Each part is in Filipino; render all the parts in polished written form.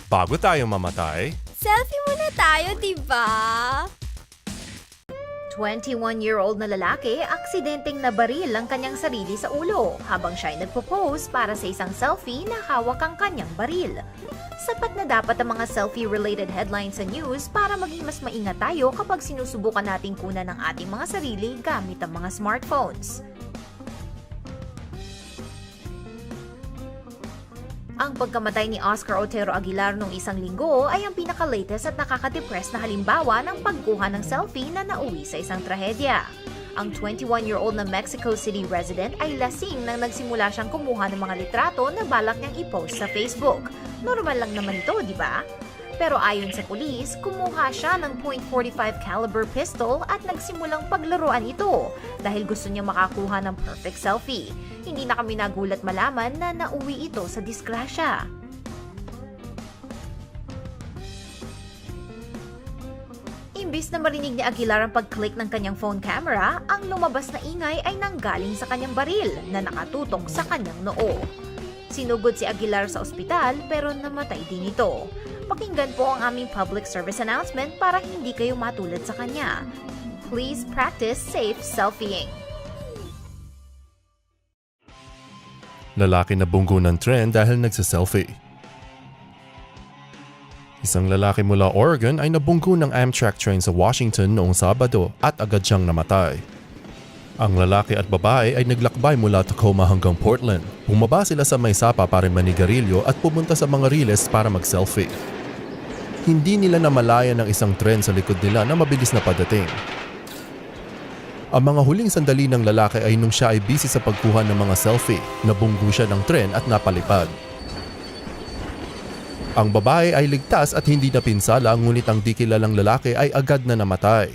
Bago tayo mamatay, Selfie muna tayo, diba? 21-year-old na lalaki, aksidenteng nabaril ang kanyang sarili sa ulo habang siya ay nagpo-pose para sa isang selfie na hawak ang kanyang baril. Sapat na dapat ang mga selfie-related headlines sa news para maging mas maingat tayo kapag sinusubukan nating kunan ng ating mga sarili gamit ang mga smartphones. Ang pagkamatay ni Oscar Otero Aguilar noong isang linggo ay ang pinaka-latest at nakaka-depress na halimbawa ng pagkuha ng selfie na nauwi sa isang trahedya. Ang 21-year-old na Mexico City resident ay lasing nang nagsimula siyang kumuha ng mga litrato na balak niyang i-post sa Facebook. Normal lang naman ito, di ba? Pero ayon sa pulis, kumuha siya ng .45 caliber pistol at nagsimulang paglaruan ito dahil gusto niya makakuha ng perfect selfie. Hindi na kami nagulat malaman na nauwi ito sa disgrasya. Imbis na marinig ni Aguilar ang pag-click ng kanyang phone camera, ang lumabas na ingay ay nanggaling sa kanyang baril na nakatutok sa kanyang noo. Sinugod si Aguilar sa ospital pero namatay din ito. Pakinggan po ang aming public service announcement para hindi kayo matulad sa kanya. Please practice safe selfieing. lalaki na bunggo ng tren dahil nagsiselfie. Isang lalaki mula Oregon ay nabunggo ng Amtrak train sa Washington noong Sabado at agad siyang namatay. Ang lalaki at babae ay naglakbay mula Tacoma hanggang Portland. Bumaba sila sa may sapa para manigarilyo at pumunta sa mga riles para mag-selfie. Hindi nila namalayan ng isang tren sa likod nila na mabilis na padating. Ang mga huling sandali ng lalaki ay nung siya ay busy sa pagkuha ng mga selfie, nabunggo siya ng tren at napalipad. Ang babae ay ligtas at hindi napinsala ngunit ang di kilalang lalaki ay agad na namatay.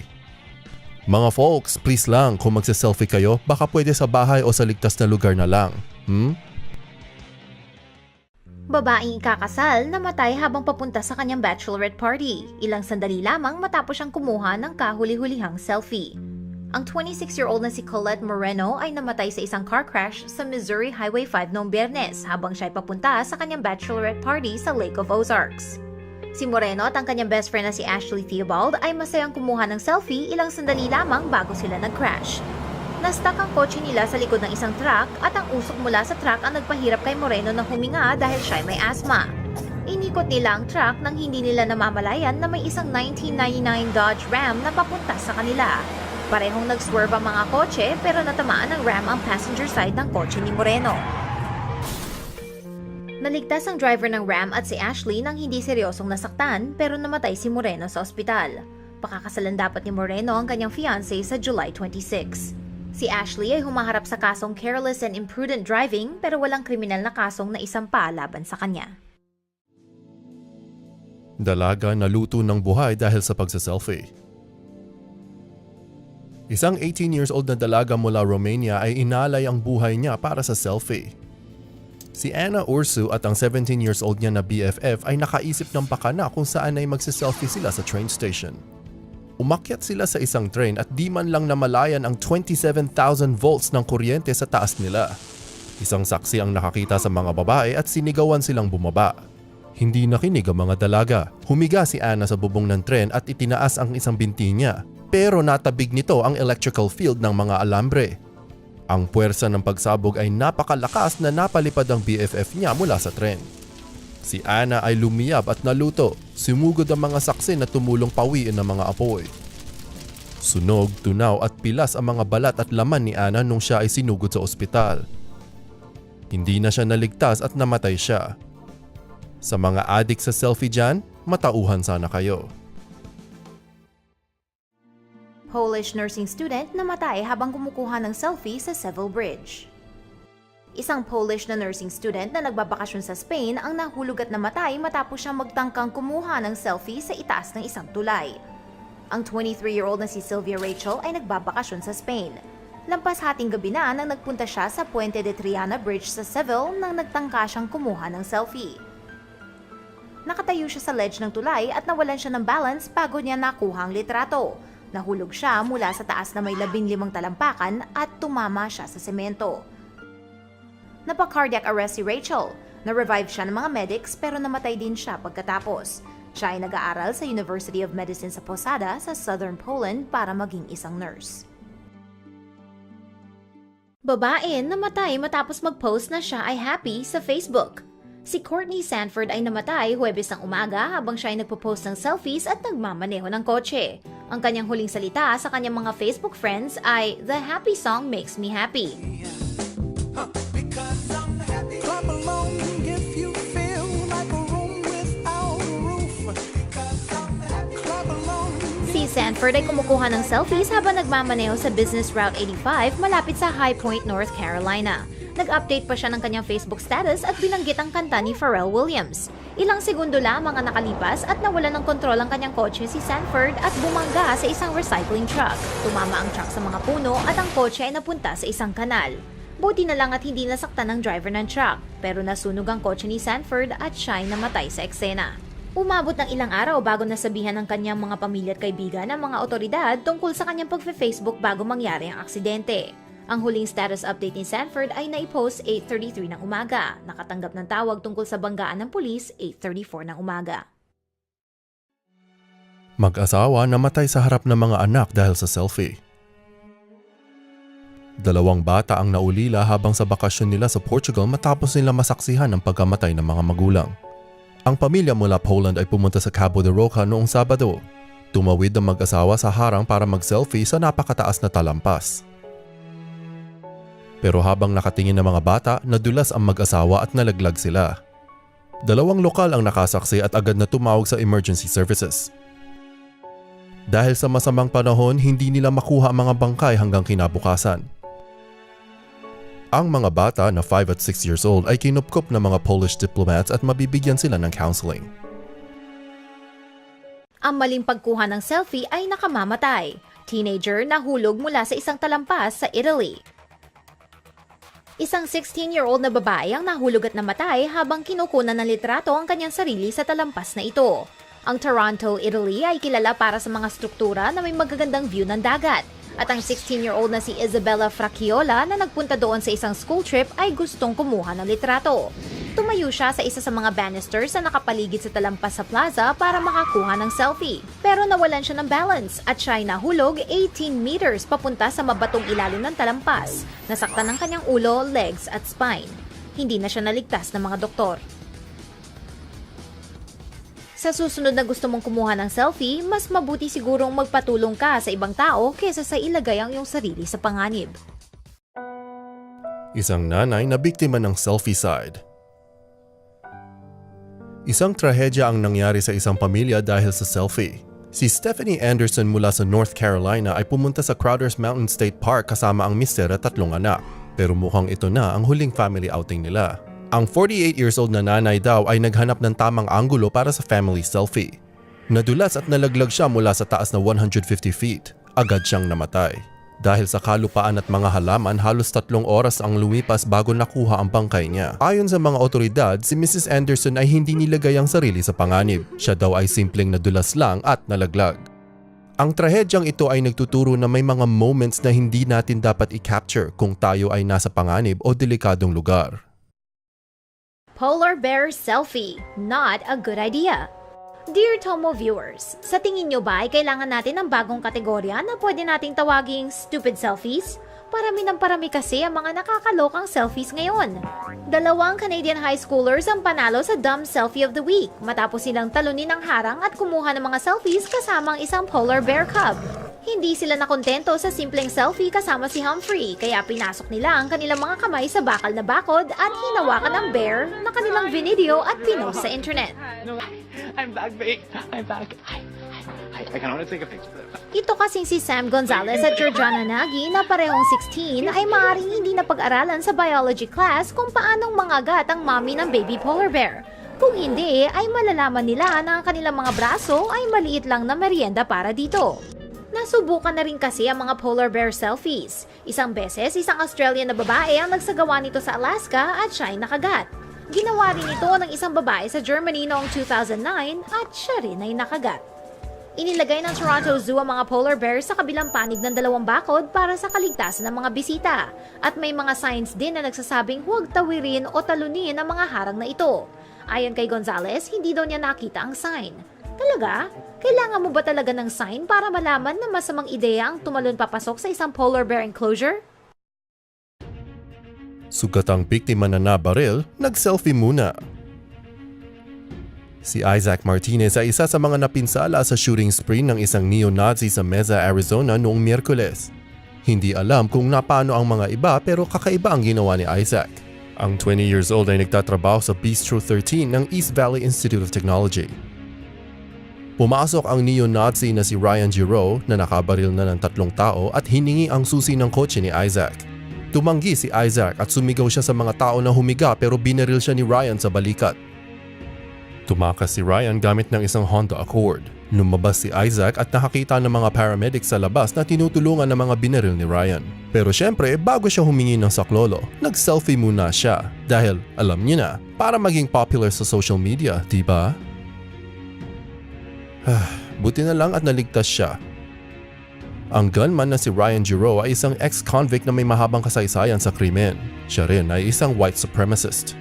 Mga folks, please lang kung magsa-selfie kayo, baka pwede sa bahay o sa ligtas na lugar na lang. Babaeng ikakasal namatay habang papunta sa kanyang bachelorette party. Ilang sandali lamang matapos siyang kumuha ng kahuli-hulihang selfie. Ang 26-year-old na si Colette Moreno ay namatay sa isang car crash sa Missouri Highway 5 noong Biyernes habang siya ay papunta sa kanyang bachelorette party sa Lake of Ozarks. Si Moreno at ang kanyang best friend na si Ashley Theobald ay masayang kumuha ng selfie ilang sandali lamang bago sila nag-crash. Na-stuck ang kotse nila sa likod ng isang truck at ang usok mula sa truck ang nagpahirap kay Moreno na huminga dahil siya ay may asthma. Inikot nila ang truck nang hindi nila namamalayan na may isang 1999 Dodge Ram na papunta sa kanila. Parehong nag-swerve ang mga kotse pero natamaan ng Ram ang passenger side ng kotse ni Moreno. Naligtas ang driver ng Ram at si Ashley nang hindi seryosong nasaktan pero namatay si Moreno sa ospital. Pakakasalan dapat ni Moreno ang kanyang fiancé sa July 26. Si Ashley ay humaharap sa kasong careless and imprudent driving pero walang kriminal na kasong naisampa laban sa kanya. Dalaga na luto ng buhay dahil sa pagsa-selfie. Isang 18 years old na dalaga mula Romania ay inalay ang buhay niya para sa selfie. Si Anna Ursu at ang 17 years old niya na BFF ay nakaisip ng pakana kung saan ay magsiselfie sila sa train station. Umakyat sila sa isang train at di man lang namalayan ang 27,000 volts ng kuryente sa taas nila. Isang saksi ang nakakita sa mga babae at sinigawan silang bumaba. Hindi nakinig ang mga dalaga. Humiga si Anna sa bubong ng tren at itinaas ang isang binti niya. Pero natabig nito ang electrical field ng mga alambre. Ang puwersa ng pagsabog ay napakalakas na napalipad ang BFF niya mula sa tren. Si Anna ay lumiyab at naluto. Sumugod ang mga saksi na tumulong pawiin ang mga apoy. Sunog, tunaw at pilas ang mga balat at laman ni Anna nung siya ay sinugod sa ospital. Hindi na siya naligtas at namatay siya. Sa mga adik sa selfie dyan, matauhan sana kayo. Polish nursing student namatay habang kumukuha ng selfie sa Seville Bridge. Isang Polish na nursing student na nagbabakasyon sa Spain ang nahulog at namatay matapos siyang magtangkang kumuha ng selfie sa itaas ng isang tulay. Ang 23-year-old na si Sylvia Rachel ay nagbabakasyon sa Spain. Lampas hating gabi na nang nagpunta siya sa Puente de Triana Bridge sa Seville nang nagtangka siyang kumuha ng selfie. Nakatayo siya sa ledge ng tulay at nawalan siya ng balance bago niya nakuha ang litrato. Nahulog siya mula sa taas na may 15 talampakan at tumama siya sa semento. Napa-cardiac arrest si Rachel. Na-revive siya ng mga medics pero namatay din siya pagkatapos. Siya ay nag-aaral sa University of Medicine sa Posada sa Southern Poland para maging isang nurse. Babae namatay matapos mag-post na siya ay happy sa Facebook. Si Courtney Sanford ay namatay Huwebes ng umaga habang siya ay nagpo-post ng selfies at nagmamaneho ng kotse. Ang kanyang huling salita sa kanyang mga Facebook friends ay, "The happy song makes me happy." Clap along if you feel like a room without a roof. Clap along. Si Sanford ay kumukuha ng selfies habang nagmamaneho sa Business Route 85 malapit sa High Point, North Carolina. Nag-update pa siya ng kanyang Facebook status at binanggit ang kanta ni Pharrell Williams. Ilang segundo lamang ang nakalipas at nawala ng kontrol ang kanyang kotse si Sanford at bumangga sa isang recycling truck. Tumama ang truck sa mga puno at ang kotse ay napunta sa isang kanal. Buti na lang at hindi nasaktan ng driver ng truck, pero nasunog ang kotse ni Sanford at siya ay namatay sa eksena. Umabot ng ilang araw bago nasabihan ng kanyang mga pamilya at kaibigan ng mga otoridad tungkol sa kanyang pagfe-Facebook bago mangyari ang aksidente. Ang huling status update ni Sanford ay naipost 8:33 ng umaga. Nakatanggap ng tawag tungkol sa banggaan ng pulis 8:34 ng umaga. Mag-asawa namatay sa harap ng mga anak dahil sa selfie. 2 bata ang naulila habang sa bakasyon nila sa Portugal matapos nila masaksihan ang pagkamatay ng mga magulang. Ang pamilya mula Poland ay pumunta sa Cabo de Roca noong Sabado. Tumawid ang mag-asawa sa harang para mag-selfie sa napakataas na talampas. Pero habang nakatingin ng mga bata, nadulas ang mag-asawa at nalaglag sila. 2 lokal ang nakasaksi at agad na tumawag sa emergency services. Dahil sa masamang panahon, hindi nila makuha ang mga bangkay hanggang kinabukasan. Ang mga bata na 5 at 6 years old ay kinupkup ng mga Polish diplomats at mabibigyan sila ng counseling. Ang maling pagkuha ng selfie ay nakamamatay. Teenager nahulog mula sa isang talampas sa Italy. Isang 16-year-old na babae ang nahulog at namatay habang kinukunan ng litrato ang kanyang sarili sa talampas na ito. Ang Toronto, Italy ay kilala para sa mga struktura na may magagandang view ng dagat. At ang 16-year-old na si Isabella Fracciola na nagpunta doon sa isang school trip ay gustong kumuha ng litrato. Tumayo siya sa isa sa mga banisters na nakapaligid sa talampas sa plaza para makakuha ng selfie. Pero nawalan siya ng balance at siya ay nahulog 18 meters papunta sa mabatong ilalim ng talampas. Nasaktan ng kanyang ulo, legs at spine. Hindi na siya naligtas ng mga doktor. Sa susunod na gusto mong kumuha ng selfie, mas mabuti sigurong magpatulong ka sa ibang tao kaysa sa ilagay ang iyong sarili sa panganib. Isang nanay na biktima ng selfie-side. Isang trahedya ang nangyari sa isang pamilya dahil sa selfie. Si Stephanie Anderson mula sa North Carolina ay pumunta sa Crowder's Mountain State Park kasama ang mister at 3 anak. Pero mukhang ito na ang huling family outing nila. Ang 48 years old na nanay daw ay naghanap ng tamang anggulo para sa family selfie. Nadulas at nalaglag siya mula sa taas na 150 feet. Agad siyang namatay. Dahil sa kalupaan at mga halaman, halos 3 oras ang lumipas bago nakuha ang bangkay niya. Ayon sa mga otoridad, si Mrs. Anderson ay hindi nilagay ang sarili sa panganib. Siya daw ay simpleng nadulas lang at nalaglag. Ang trahedyang ito ay nagtuturo na may mga moments na hindi natin dapat i-capture kung tayo ay nasa panganib o delikadong lugar. Polar bear selfie, not a good idea. Dear Tomo viewers, sa tingin nyo ba ay kailangan natin ng bagong kategorya na pwede nating tawaging stupid selfies? Parami ng parami kasi ang mga nakakalokang selfies ngayon. 2 Canadian high schoolers ang panalo sa Dumb Selfie of the Week matapos silang talunin ng harang at kumuha ng mga selfies kasama ang isang polar bear cub. Hindi sila nakontento sa simpleng selfie kasama si Humphrey kaya pinasok nila ang kanilang mga kamay sa bakal na bakod at hinawakan ang bear na kanilang video at pinost sa internet. I'm back, babe. I'm back. I can only take a picture. Ito kasing si Sam Gonzalez at Georgiana Nagy na parehong 16 ay maaaring hindi na pag-aralan sa biology class kung paanong mangagat ang mommy ng baby polar bear. Kung hindi, ay malalaman nila na ang kanilang mga braso ay maliit lang na merienda para dito. Nasubukan na rin kasi ang mga polar bear selfies. Isang beses, isang Australian na babae ang nagsagawa nito sa Alaska at siya ay nakagat. Ginawa rin ito ng isang babae sa Germany noong 2009 at siya rin ay nakagat. Inilagay ng Toronto Zoo ang mga polar bears sa kabilang panig ng dalawang bakod para sa kaligtasan ng mga bisita. At may mga signs din na nagsasabing huwag tawirin o talunin ang mga harang na ito. Ayon kay Gonzales, hindi daw niya nakita ang sign. Talaga? Kailangan mo ba talaga ng sign para malaman na masamang ideya ang tumalon papasok sa isang polar bear enclosure? Sugat ang biktima na nabaril, nag-selfie muna. Si Isaac Martinez ay isa sa mga napinsala sa shooting spree ng isang neo-Nazi sa Mesa, Arizona noong Miyerkules. Hindi alam kung napano ang mga iba pero kakaiba ang ginawa ni Isaac. Ang 20 years old ay nagtatrabaho sa Bistro 13 ng East Valley Institute of Technology. Pumasok ang neo-Nazi na si Ryan Giroux na nakabaril na ng 3 tao at hiningi ang susi ng kotse ni Isaac. Tumanggi si Isaac at sumigaw siya sa mga tao na humiga pero binaril siya ni Ryan sa balikat. Tumakas si Ryan gamit ng isang Honda Accord. Lumabas si Isaac at nakakita ng mga paramedics sa labas na tinutulungan ng mga binaril ni Ryan. Pero syempre, bago siya humingi ng saklolo, nag-selfie muna siya. Dahil, alam niyo na, para maging popular sa social media, di ba? Buti na lang at naligtas siya. Ang gunman na si Ryan Giroux ay isang ex-convict na may mahabang kasaysayan sa krimen. Siya rin ay isang white supremacist.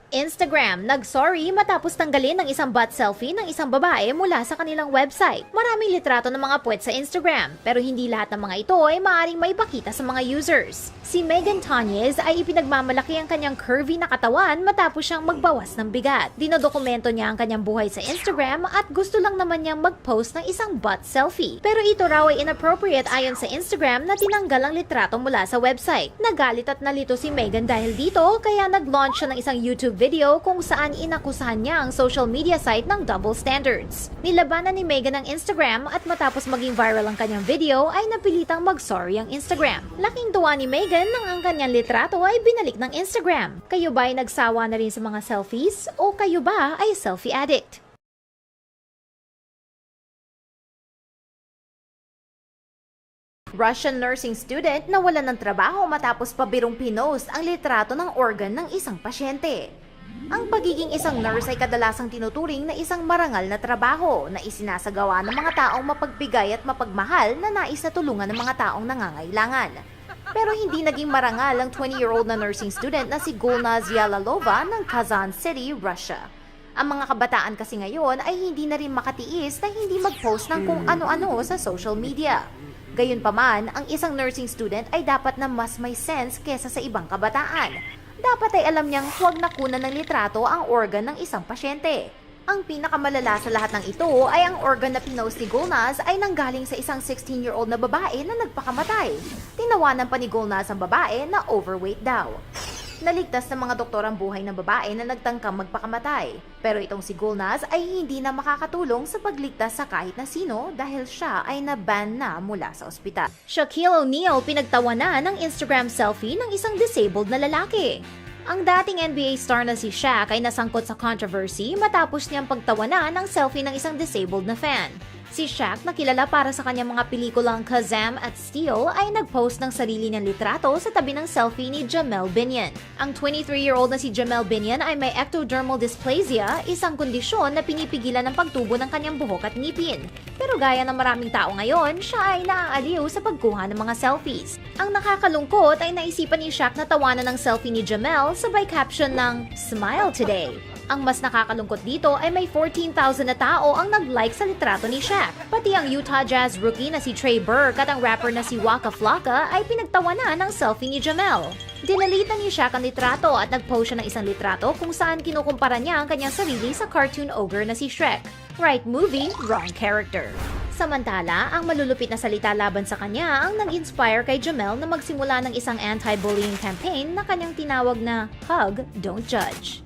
Instagram, nag-sorry matapos tanggalin ng isang butt selfie ng isang babae mula sa kanilang website. Maraming litrato ng mga puwet sa Instagram, pero hindi lahat ng mga ito ay maaaring maipakita sa mga users. Si Megan Tanyez ay ipinagmamalaki ang kanyang curvy na katawan matapos siyang magbawas ng bigat. Dinodokumento niya ang kanyang buhay sa Instagram at gusto lang naman niyang mag-post ng isang butt selfie. Pero ito raw ay inappropriate ayon sa Instagram na tinanggal ang litrato mula sa website. Nagalit at nalito si Megan dahil dito, kaya nag-launch siya ng isang YouTube video kung saan inakusahan niya ang social media site ng double standards. Nilabanan ni Megan ang Instagram at matapos maging viral ang kanyang video ay napilitang mag-sorry ang Instagram. Laking tuwa ni Megan nang ang kanyang litrato ay binalik ng Instagram. Kayo ba ay nagsawa na rin sa mga selfies o kayo ba ay selfie addict? Russian nursing student na wala ng trabaho matapos pabirong pinost ang litrato ng organ ng isang pasyente. Ang pagiging isang nurse ay kadalasang tinuturing na isang marangal na trabaho na isinasagawa ng mga taong mapagbigay at mapagmahal na nais na tulungan ng mga taong nangangailangan. Pero hindi naging marangal ang 20-year-old na nursing student na si Gulnaz Yalalova ng Kazan City, Russia. Ang mga kabataan kasi ngayon ay hindi na rin makatiis na hindi mag-post ng kung ano-ano sa social media. Gayunpaman, ang isang nursing student ay dapat na mas may sense kesa sa ibang kabataan. Dapat ay alam niyang huwag nakunan ng litrato ang organ ng isang pasyente. Ang pinakamalala sa lahat ng ito ay ang organ na pinost ni Gulnaz ay nanggaling sa isang 16-year-old na babae na nagpakamatay. Tinawanan pa ni Gulnaz ang babae na overweight daw. Naligtas ng mga doktor ang buhay ng babae na nagtangkang magpakamatay. Pero itong si Gulnaz ay hindi na makakatulong sa pagligtas sa kahit na sino dahil siya ay na-ban na mula sa ospital. Shaquille O'Neal pinagtawanan ng Instagram selfie ng isang disabled na lalaki. Ang dating NBA star na si Shaq ay nasangkot sa controversy matapos niyang pagtawanan ng selfie ng isang disabled na fan. Si Shaq, na kilala para sa kanyang mga pelikulang Kazam at Steel, ay nag-post ng sarili niyang litrato sa tabi ng selfie ni Jamel Binion. Ang 23-year-old na si Jamel Binion ay may ectodermal dysplasia, isang kondisyon na pinipigilan ng pagtubo ng kanyang buhok at ngipin. Pero gaya ng maraming tao ngayon, siya ay naaaliw sa pagkuha ng mga selfies. Ang nakakalungkot ay naisipan ni Shaq na tawanan ng selfie ni Jamel sabay caption ng "Smile Today". Ang mas nakakalungkot dito ay may 14,000 na tao ang nag-like sa litrato ni Shaq. Pati ang Utah Jazz rookie na si Trey Burke at ang rapper na si Waka Flocka ay pinagtawanan ng selfie ni Jamel. Dinalitan ni Shaq ang litrato at nag-post siya ng isang litrato kung saan kinukumpara niya ang kanyang sarili sa cartoon ogre na si Shrek. Right movie, wrong character. Samantala, ang malulupit na salita laban sa kanya ang nag-inspire kay Jamel na magsimula ng isang anti-bullying campaign na kanyang tinawag na Hug, Don't Judge.